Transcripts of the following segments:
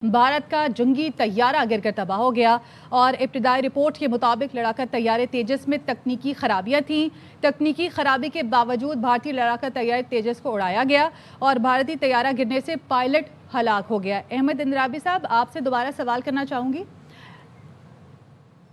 भारत का जंगी तैयारा गिरकर तबाह हो गया और इब्तिदाई रिपोर्ट के मुताबिक लड़ाका तैयारे तेजस में तकनीकी खराबियां थीं। तकनीकी खराबी के बावजूद भारतीय लड़ाका तैयारे तेजस को उड़ाया गया और भारतीय तैयारा गिरने से पायलट हलाक हो गया। अहमद इंद्राबी साहब, आपसे दोबारा सवाल करना चाहूँगी।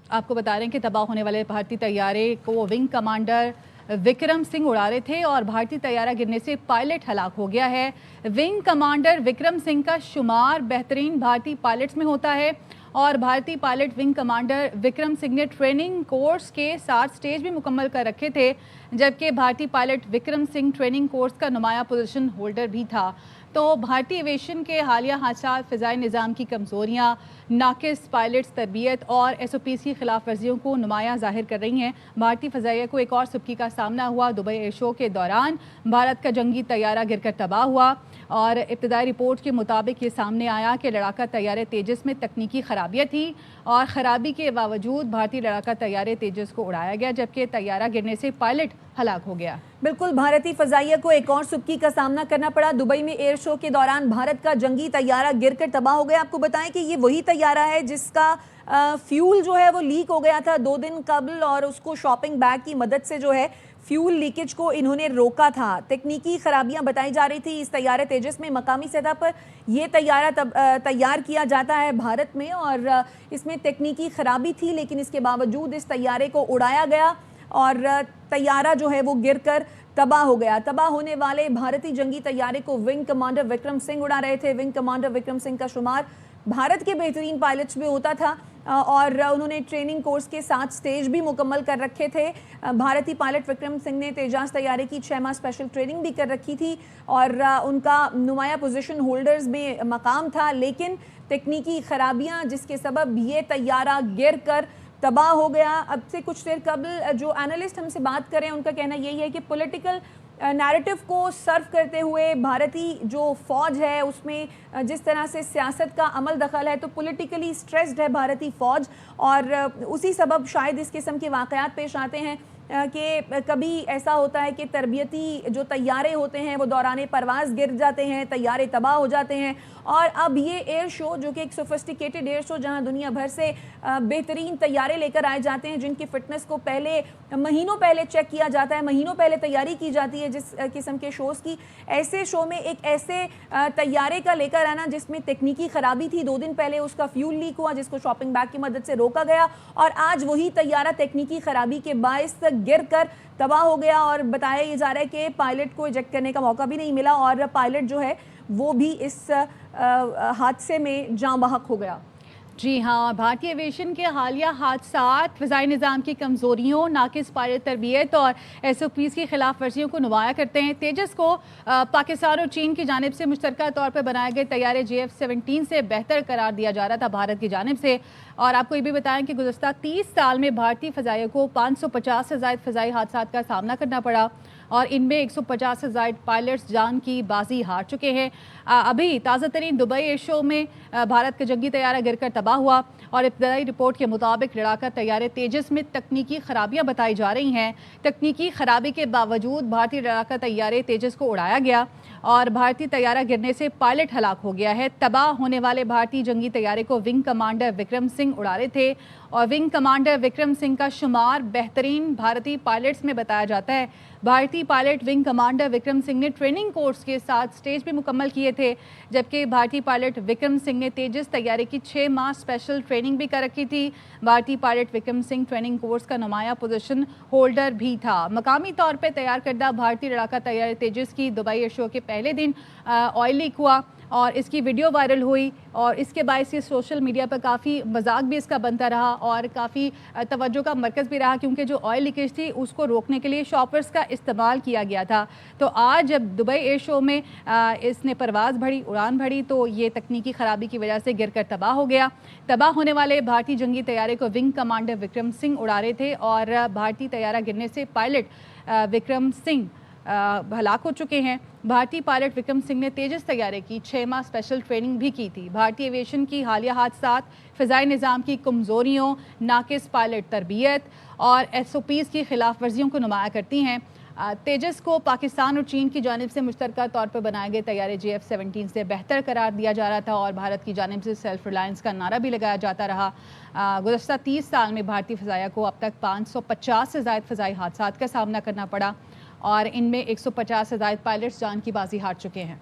आपको बता रहे हैं कि तबाह होने वाले भारतीय तैयारे को विंग कमांडर विक्रम सिंह उड़ा रहे थे और भारतीय तैयारा गिरने से पायलट हलाक हो गया है। विंग कमांडर विक्रम सिंह का शुमार बेहतरीन भारतीय पायलट्स में होता है और भारतीय pilot wing commander Vikram Singh ने ट्रेनिंग कोर्स के 7 स्टेज भी मुकम्मल कर रखे थे, जबकि भारतीय pilot Vikram Singh training course का नुमाया पोजीशन होल्डर भी था। तो भारतीय एविएशन के हालिया हादसा, फ़िज़ाई निज़ाम की कमज़ोरियाँ, नाकिस पायलट्स तरबियत और SOPs की खिलाफ वर्जियों को नुमाया ज़ाहिर कर रही हैं। भारतीय फ़ज़ाइया को एक और सबकी का सामना हुआ। दुबई एयर शो के दौरान भारत का जंगी तैयारा गिरकर तबाह हुआ और इब्तिदाई रिपोर्ट के मुताबिक ये सामने आया कि लड़ाका तैयारे तेजस में तकनीकी खराबियाँ थी और ख़राबी के बावजूद भारतीय लड़ाका तैयारे तेजस को उड़ाया गया, जबकि तैयारा गिरने से पायलट हलाक हो गया। बिल्कुल, भारतीय फ़ज़ाइया को एक और सुबकी का सामना करना पड़ा। दुबई में एयर शो के दौरान भारत का जंगी तैयारा गिरकर तबाह हो गया। आपको बताएं कि ये वही तैयारा है जिसका फ्यूल जो है वो लीक हो गया था 2 दिन कबल और उसको शॉपिंग बैग की मदद से जो है फ्यूल लीकेज को इन्होंने रोका था। तकनीकी खराबियां बताई जा रही थी इस तैयारे तेजस में। मकामी सतह पर यह तैयारा तैयार किया जाता है भारत में और इसमें तकनीकी खराबी थी, लेकिन इसके बावजूद इस तैयारे को उड़ाया गया और तैयारा जो है वो गिरकर तबाह हो गया। तबाह होने वाले भारतीय जंगी तैयारे को विंग कमांडर विक्रम सिंह उड़ा रहे थे। विंग कमांडर विक्रम सिंह का शुमार भारत के बेहतरीन पायलट्स में होता था और उन्होंने ट्रेनिंग कोर्स के 7 स्टेज भी मुकम्मल कर रखे थे। भारतीय पायलट विक्रम सिंह ने तेजाज तैयारे की 6 माह स्पेशल ट्रेनिंग भी कर रखी थी और उनका नुमाया पोजीशन होल्डर्स में मकाम था, लेकिन तकनीकी खराबियां जिसके सबब ये तैयारा गिर कर तबाह हो गया। अब से कुछ देर कबल जो एनालिस्ट हमसे बात करें उनका कहना यही है कि पॉलिटिकल नैरेटिव को सर्व करते हुए भारतीय जो फौज है उसमें जिस तरह से सियासत का अमल दखल है, तो पॉलिटिकली स्ट्रेस्ड है भारतीय फौज और उसी सबब शायद इस किस्म के वाक़यात पेश आते हैं कि कभी ऐसा होता है कि तरबियती जो तैयारे होते हैं वो दौरान परवाज़ गिर जाते हैं, तैयारे तबाह हो जाते हैं। और अब ये एयर शो जो कि एक सोफिस्टिकेटेड एयर शो जहां दुनिया भर से बेहतरीन तैयारे लेकर आए जाते हैं, जिनकी फ़िटनेस को महीनों पहले चेक किया जाता है, महीनों पहले तैयारी की जाती है जिस किस्म के शोज़ की, ऐसे शो में एक ऐसे तैयारे का लेकर आना जिसमें तकनीकी ख़राबी थी, 2 दिन पहले उसका फ्यूल लीक हुआ जिसको शॉपिंग बैग की मदद से रोका गया और आज वही तैयारा तकनीकी ख़राबी के बायस गिर कर तबाह हो गया और बताया ये जा रहा है कि पायलट को इजेक्ट करने का मौका भी नहीं मिला और पायलट जो है वो भी इस हादसे में जाँ बहक हो गया। जी हाँ, भारतीय एविएशन के हालिया हादसात फ़िज़ाई निज़ाम की कमज़ोरियों, नाकिस पायलट तरबियत और SOPs की खिलाफ वर्जियों को नुमाया करते हैं। तेजस को पाकिस्तान और चीन की जानिब से मुश्तरका तौर पर बनाए गए तैयारे JF-17 से बेहतर करार दिया जा रहा था भारत की जानिब से। और आपको ये भी बताएं कि गुज़श्ता 30 साल में भारतीय फ़ज़ाइया को 550 से ज़ायद फ़िज़ाई हादसात का सामना करना पड़ा और इनमें 150 से ज़ायद पायलट्स जान की बाजी हार चुके हैं। अभी ताज़ा तरीन दुबई एयर शो में भारत का जंगी तैयारा गिरकर तबाह हुआ और इब्तिदाई रिपोर्ट के मुताबिक लड़ाका तैयारे तेजस में तकनीकी खराबियां बताई जा रही हैं। तकनीकी खराबी के बावजूद भारतीय लड़ाका तैयारे तेजस को उड़ाया गया और भारतीय तैयारा गिरने से पायलट हलाक हो गया है। तबाह होने वाले भारतीय जंगी तैयारे को विंग कमांडर विक्रम सिंह उड़ा रहे थे और विंग कमांडर विक्रम सिंह का शुमार बेहतरीन भारतीय पायलट्स में बताया जाता है। भारतीय pilot wing commander Vikram Singh ने ट्रेनिंग कोर्स के 7 स्टेज भी मुकम्मल किए थे, जबकि भारतीय पायलट विक्रम सिंह ने तेजस तैयारे की 6 माह स्पेशल ट्रेनिंग भी कर रखी थी। भारतीय pilot Vikram Singh training course का नुमाया पोजीशन होल्डर भी था। मकामी तौर पर तैयार करदा भारतीय लड़ाका तैयारे तेजस की दुबई एयर शो के पहले दिन ऑयल लीक हुआ और इसकी वीडियो वायरल हुई और इसके बायस ये सोशल मीडिया पर काफ़ी मजाक भी इसका बनता रहा और काफ़ी तवज्जो का मरकज़ भी रहा, क्योंकि जो ऑयल लीकेज थी उसको रोकने के लिए शॉपर्स का इस्तेमाल किया गया था। तो आज जब दुबई एयर शो में इसने परवाज़ भरी, उड़ान भरी, तो ये तकनीकी ख़राबी की वजह से गिर कर तबाह हो गया। तबाह होने वाले भारतीय जंगी तैयारे को विंग कमांडर विक्रम सिंह उड़ा रहे थे और भारतीय तैयारा गिरने से पायलट विक्रम सिंह हलाक हो चुके हैं। भारतीय पायलट विक्रम सिंह ने तेजस तैयारे की 6 माह स्पेशल ट्रेनिंग भी की थी। भारतीय एविएशन की हालिया हादसात फ़िज़ाई निज़ाम की कमज़ोरियों, नाकिस पायलट तरबियत और SOPs की खिलाफ वर्जियों को नुमाया करती हैं। तेजस को पाकिस्तान और चीन की जानिब से मुश्तरका तौर पर बनाए गए तैयारे JF-17 से बेहतर करार दिया जा रहा था और भारत की जानिब से सेल्फ रिलायंस का नारा भी लगाया जाता रहा। गुज़श्ता 30 साल में भारतीय फ़ज़ाइया को अब तक 550 से ज़ायद फ़ज़ाई हादसात का सामना करना पड़ा और इनमें 150 से ज़ायद पायलट्स जान की बाजी हार चुके हैं।